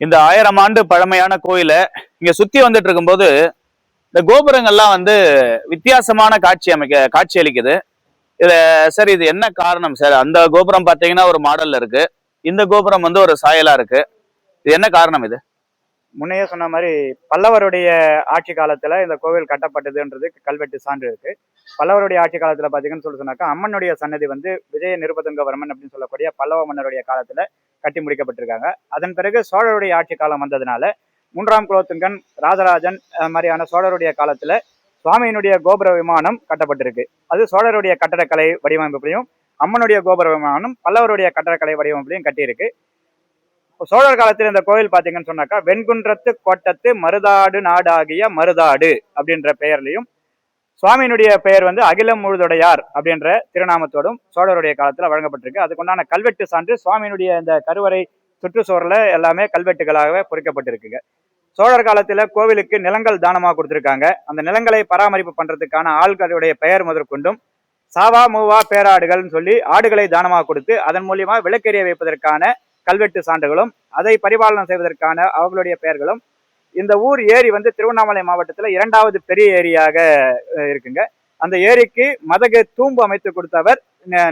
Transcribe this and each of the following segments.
இந்த 1000 ஆண்டு பழமையான கோயில இங்க சுத்தி வந்துட்டு இருக்கும்போது இந்த கோபுரங்கள்லாம் வந்து வித்தியாசமான காட்சி அளிக்குது. இதுல சார் இது என்ன காரணம் சார்? அந்த கோபுரம் பாத்தீங்கன்னா ஒரு மாடல்ல இருக்கு, இந்த கோபுரம் வந்து ஒரு சாயலா இருக்கு. இது என்ன காரணம் இது? முன்னையே சொன்ன மாதிரி பல்லவருடைய ஆட்சி காலத்துல இந்த கோவில் கட்டப்பட்டதுன்றது கல்வெட்டு சான்று இருக்கு. பல்லவருடைய ஆட்சி காலத்துல பாத்தீங்கன்னு சொன்னாக்கா அம்மனுடைய சன்னதி வந்து விஜய நிருபதுங்கவர்மன் அப்படின்னு சொல்லக்கூடிய பல்லவ மன்னருடைய காலத்துல கட்டி முடிக்கப்பட்டிருக்காங்க. அதன் பிறகு சோழருடைய ஆட்சி காலம் வந்ததுனால 3ஆம் குலோத்துங்கன், ராஜராஜன் மாதிரியான சோழருடைய காலத்துல சுவாமியினுடைய கோபுர விமானம் கட்டப்பட்டிருக்கு. அது சோழருடைய கட்டடக்கலை வடிவமைப்புலையும், அம்மனுடைய கோபுர விமானம் பல்லவருடைய கட்டடக்கலை வடிவமைப்புலையும் கட்டியிருக்கு. சோழர் காலத்தில் இந்த கோவில் பாத்தீங்கன்னு சொன்னாக்கா வெண்குன்றத்து கோட்டத்து மருதாடு நாடாகிய மருதாடு அப்படின்ற பெயர்லையும், சுவாமியினுடைய பெயர் வந்து அகிலம் முழுதுடையார் அப்படின்ற திருநாமத்தோடும் சோழருடைய காலத்துல வழங்கப்பட்டிருக்கு. அதுக்குண்டான கல்வெட்டு சான்று சுவாமியினுடைய இந்த கருவறை சுற்றுச்சுவர்ல எல்லாமே கல்வெட்டுகளாகவே பொறிக்கப்பட்டிருக்குங்க. சோழர் காலத்துல கோவிலுக்கு நிலங்கள் தானமாக கொடுத்திருக்காங்க. அந்த நிலங்களை பராமரிப்பு பண்றதுக்கான ஆள்களுடைய பெயர் முதற்கொண்டும் சாவா மூவா பேராடுகள்னு சொல்லி ஆடுகளை தானமாக கொடுத்து அதன் மூலியமா விளக்கெரிய வைப்பதற்கான கல்வெட்டு சான்றுகளும், அதை பரிபாலனம் செய்வதற்கான அவர்களுடைய பெயர்களும். இந்த ஊர் ஏரி வந்து திருவண்ணாமலை மாவட்டத்துல 2வது பெரிய ஏரியாக இருக்குங்க. அந்த ஏரிக்கு மதகு தூம்பு அமைத்து கொடுத்தவர்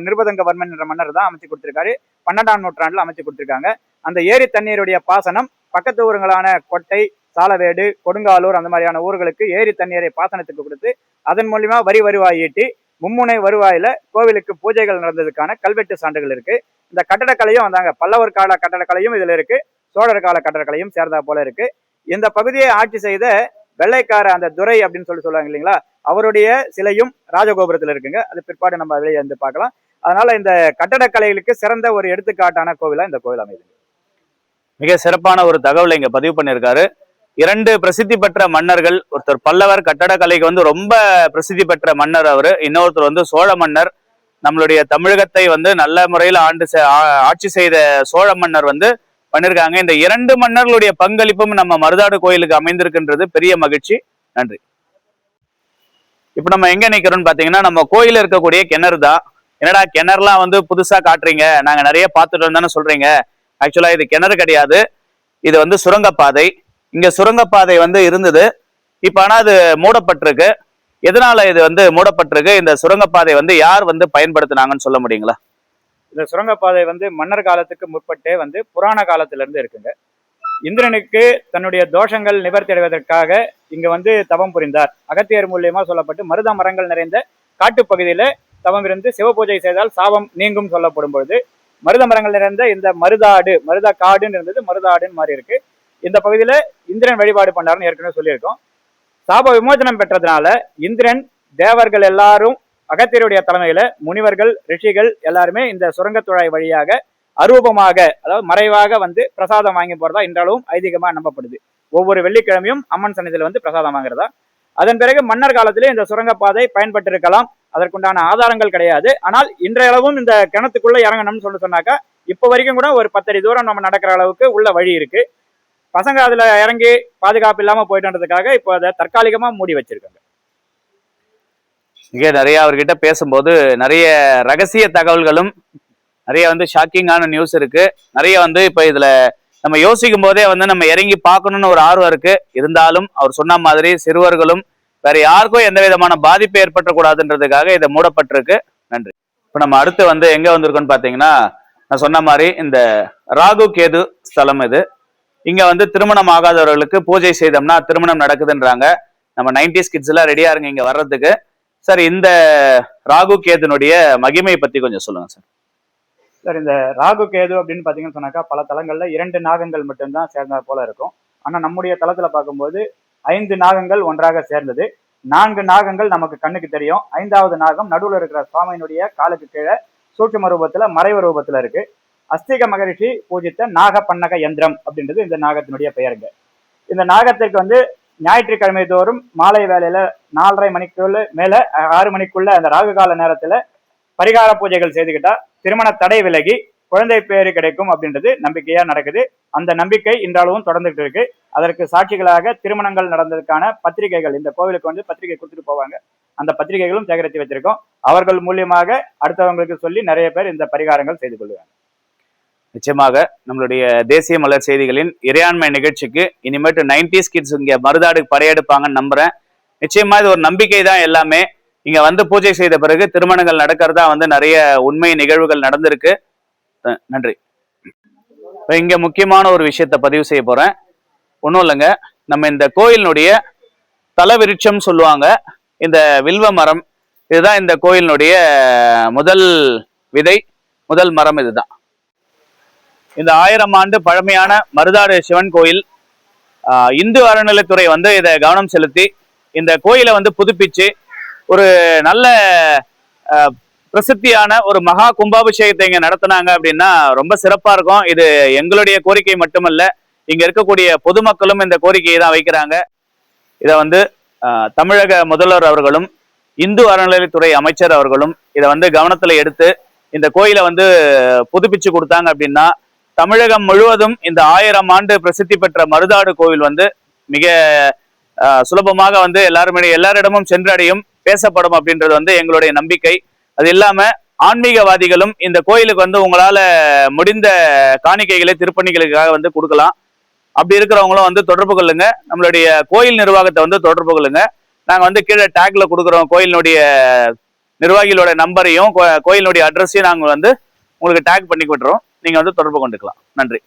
நிருபதங்கவர்மன் என்ற மன்னர் தான் அமைச்சு கொடுத்திருக்காரு. 12ஆம் நூற்றாண்டுல அமைச்சு கொடுத்திருக்காங்க. அந்த ஏரி தண்ணீருடைய பாசனம் பக்கத்து ஊருங்களான கொட்டை, சாலவேடு, கொடுங்காலூர் அந்த மாதிரியான ஊர்களுக்கு ஏரி தண்ணீரை பாசனத்துக்கு கொடுத்து அதன் மூலியமா வரி வருவாய் ஈட்டி மும்முனை வருவாயில கோவிலுக்கு பூஜைகள் நடந்ததுக்கான கல்வெட்டு சான்றுகள் இருக்கு. இந்த கட்டடக்கலையும் வந்தாங்க, பல்லவர் கால கட்டடக்கலையும் இதுல இருக்கு, சோழர் கால கட்டடக்கலையும் சேர்ந்தா போல இருக்கு. இந்த பகுதியை ஆட்சி செய்த வெள்ளைக்கார அந்த துரை அப்படின்னு சொல்லுவாங்க இல்லைங்களா, அவருடைய சிலையும் ராஜகோபுரத்துல இருக்குங்க. அது பிற்பாடு நம்ம வெளியே வந்து பார்க்கலாம். அதனால இந்த கட்டடக்கலைகளுக்கு சிறந்த ஒரு எடுத்துக்காட்டான கோவிலா இந்த கோவில் அமைது. மிக சிறப்பான ஒரு தகவலை இங்க பதிவு பண்ணியிருக்காரு. 2 பிரசித்தி பெற்ற மன்னர்கள், ஒருத்தர் பல்லவர் கட்டடக்கலைக்கு வந்து ரொம்ப பிரசித்தி பெற்ற மன்னர் அவரு, இன்னொருத்தர் வந்து சோழ மன்னர். நம்மளுடைய தமிழகத்தை வந்து நல்ல முறையில் ஆட்சி செய்த சோழ மன்னர் வந்து பண்ணிருக்காங்க. இந்த 2 மன்னர்களுடைய பங்களிப்பும் நம்ம மருதாடு கோயிலுக்கு அமைந்திருக்கின்றது பெரிய மகிழ்ச்சி. நன்றி. இப்ப நம்ம எங்க நிக்கிறோம்னு பாத்தீங்கன்னா நம்ம கோயில இருக்கக்கூடிய கிணறு தான். என்னடா கிணறுலாம் வந்து புதுசா காட்டுறீங்க, நாங்க நிறைய பார்த்துட்டு வந்தோம்னு சொல்றீங்க. ஆக்சுவலா இது கிணறு கிடையாது, இது வந்து சுரங்கப்பாதை. இங்க சுரங்கப்பாதை வந்து இருந்தது, இப்ப ஆனா அது மூடப்பட்டிருக்கு. எதனால இது வந்து மூடப்பட்டிருக்கு? இந்த சுரங்கப்பாதை வந்து யார் வந்து பயன்படுத்தினாங்கன்னு சொல்ல முடியுங்களா? இந்த சுரங்கப்பாதை வந்து மன்னர் காலத்துக்கு முற்பட்டே வந்து புராண காலத்துல இருந்து இருக்குங்க. இந்திரனுக்கு தன்னுடைய தோஷங்கள் நிவர்த்தி அடைவதற்காக இங்க வந்து தவம் புரிந்தார். அகத்தியர் மூலியமா சொல்லப்பட்டு மருத மரங்கள் நிறைந்த காட்டுப்பகுதியில தவம் இருந்து சிவ பூஜை செய்தால் சாபம் நீங்கும் சொல்லப்படும் பொழுது மருத மரங்கள் நிறைந்த இந்த மருத காடுன்னு இருந்தது, மருதாடுன்னு மாறி இருக்கு. இந்த பகுதியில இந்திரன் வழிபாடு பண்ணாருன்னு ஏற்கனவே சொல்லியிருக்கோம். சாப விமோசனம் பெற்றதுனால இந்திரன், தேவர்கள் எல்லாரும் அகத்தியருடைய தலைமையில முனிவர்கள், ரிஷிகள் எல்லாருமே இந்த சுரங்கத்துழாய் வழியாக அரூபமாக, அதாவது மறைவாக வந்து பிரசாதம் வாங்கி போறதா இன்றளவும் ஐதீகமா நம்பப்படுது. ஒவ்வொரு வெள்ளிக்கிழமையும் அம்மன் சன்னதியில வந்து பிரசாதம் வாங்குறதா. அதன் பிறகு மன்னர் காலத்திலே இந்த சுரங்கப்பாதை பயன்பட்டு இருக்கலாம், அதற்குண்டான ஆதாரங்கள் கிடையாது. ஆனால் இன்றையளவும் இந்த கிணத்துக்குள்ள இறங்கணும்னு சொன்னாக்கா இப்ப வரைக்கும் கூட ஒரு 10 அடி தூரம் நம்ம நடக்கிற அளவுக்கு உள்ள வழி இருக்கு. பசங்க அதுல இறங்கி பாதுகாப்பு இல்லாம போயிட்டதுக்காக இப்போ அதை தற்காலிகமா மூடி வச்சிருக்காங்க. இங்கே நிறைய அவர்கிட்ட பேசும்போது நிறைய ரகசிய தகவல்களும் நிறைய வந்து ஷாக்கிங்கான நியூஸ் இருக்கு. நிறைய வந்து இப்ப இதுல நம்ம யோசிக்கும் போதே வந்து நம்ம இறங்கி பார்க்கணும்னு ஒரு ஆர்வம் இருக்கு. இருந்தாலும் அவர் சொன்ன மாதிரி சிறுவர்களும் வேற யாருக்கும் எந்த விதமான பாதிப்பு ஏற்பட்டக்கூடாதுன்றதுக்காக இதை மூடப்பட்டிருக்கு. நன்றி. இப்ப நம்ம அடுத்து வந்து எங்க வந்திருக்கோம்னு பாத்தீங்கன்னா, நான் சொன்ன மாதிரி இந்த ராகு கேது ஸ்தலம் இது. இங்க வந்து திருமணம் ஆகாதவர்களுக்கு பூஜை செய்தோம்னா திருமணம் நடக்குதுன்றாங்க. நம்ம 90s கிட்ஸ் எல்லாம் ரெடியா இருங்க இங்க வர்றதுக்கு. சார், இந்த ராகு கேதுனுடைய மகிமை பத்தி கொஞ்சம் சொல்லுங்க சார். சார், இந்த ராகு கேது அப்படின்னு பாத்தீங்கன்னு சொன்னாக்கா பல தலங்கள்ல 2 நாகங்கள் மட்டும்தான் சேர்ந்தா போல இருக்கும். ஆனா நம்முடைய தளத்துல பார்க்கும்போது 5 நாகங்கள் ஒன்றாக சேர்ந்தது. 4 நாகங்கள் நமக்கு கண்ணுக்கு தெரியும். 5வது நாகம் நடுவில் இருக்கிற சுவாமியினுடைய காலுக்கு கீழே சூட்சும ரூபத்துல, மறைவு ரூபத்துல இருக்கு. அஸ்திக மகரிஷி பூஜித்த நாக பன்னக யந்திரம் அப்படின்றது இந்த நாகத்தினுடைய பெயருங்க. இந்த நாகத்திற்கு வந்து ஞாயிற்றுக்கிழமை தோறும் மாலை வேலையில 4:30 மணிக்குள்ள மேல 6 மணிக்குள்ள அந்த ராகு கால நேரத்துல பரிகார பூஜைகள் செய்துக்கிட்டா திருமண தடை விலகி குழந்தை பேரு கிடைக்கும் அப்படின்றது நம்பிக்கையா நடக்குது. அந்த நம்பிக்கை இன்றளவும் தொடர்ந்துட்டு இருக்கு. அதற்கு சாட்சிகளாக திருமணங்கள் நடந்ததுக்கான பத்திரிகைகள் இந்த கோவிலுக்கு வந்து பத்திரிகை கொடுத்துட்டு போவாங்க. அந்த பத்திரிகைகளும் சேகரித்து வச்சிருக்கோம். அவர்கள் மூலியமாக அடுத்தவங்களுக்கு சொல்லி நிறைய பேர் இந்த பரிகாரங்கள் செய்து கொள்வாங்க. நிச்சயமாக நம்மளுடைய தேசிய மலர் செய்திகளின் இறையாண்மை நிகழ்ச்சிக்கு இனிமேட்டு 90s கிட்ஸ் இங்க மருதாடு படையெடுப்பாங்கன்னு நம்புறேன். நிச்சயமா இது ஒரு நம்பிக்கை தான். எல்லாமே இங்க வந்து பூஜை செய்த பிறகு திருமணங்கள் நடக்கிறதா வந்து நிறைய உண்மை நிகழ்வுகள் நடந்திருக்கு. நன்றி. இங்க முக்கியமான ஒரு விஷயத்த பதிவு செய்ய போறேன். ஒன்றும் இல்லைங்க, நம்ம இந்த கோயிலினுடைய தலவிருட்சம் சொல்லுவாங்க இந்த வில்வ மரம். இதுதான் இந்த கோயிலினுடைய முதல் விதை, முதல் மரம் இதுதான். இந்த 1000 ஆண்டு பழமையான மருதாடு சிவன் கோயில் இந்து அறநிலைத்துறை வந்து இதை கவனம் செலுத்தி இந்த கோயிலை வந்து புதுப்பிச்சு ஒரு நல்ல பிரசித்தியான ஒரு மகா கும்பாபிஷேகத்தை இங்க நடத்தினாங்க அப்படின்னா ரொம்ப சிறப்பா இருக்கும். இது எங்களுடைய கோரிக்கை மட்டுமல்ல, இங்க இருக்கக்கூடிய பொதுமக்களும் இந்த கோரிக்கையை தான் வைக்கிறாங்க. இதை வந்து தமிழக முதல்வர் அவர்களும் இந்து அறநிலையத்துறை அமைச்சர் அவர்களும் இதை வந்து கவனத்துல எடுத்து இந்த கோயிலை வந்து புதுப்பிச்சு கொடுத்தாங்க அப்படின்னா தமிழகம் முழுவதும் இந்த 1000 ஆண்டு பிரசித்தி பெற்ற மருதாடு கோவில் வந்து மிக சுலபமாக வந்து எல்லாரிடமும் சென்றடையும், பேசப்படும் அப்படின்றது வந்து எங்களுடைய நம்பிக்கை. அது இல்லாம ஆன்மீகவாதிகளும் இந்த கோயிலுக்கு வந்து உங்களால முடிந்த காணிக்கைகளை திருப்பணிகளுக்காக வந்து கொடுக்கலாம். அப்படி இருக்கிறவங்களும் வந்து தொடர்பு கொள்ளுங்க. நம்மளுடைய கோயில் நிர்வாகத்தை வந்து தொடர்பு கொள்ளுங்க. நாங்க வந்து கீழே டேக்ல கொடுக்குறோம் கோயிலினுடைய நிர்வாகிகளோட நம்பரையும் கோயிலினுடைய அட்ரஸையும் நாங்க வந்து உங்களுக்கு டேக் பண்ணி விட்டுறோம். நீங்க வந்து தொடர்பு கொண்டுக்கலாம். நன்றி.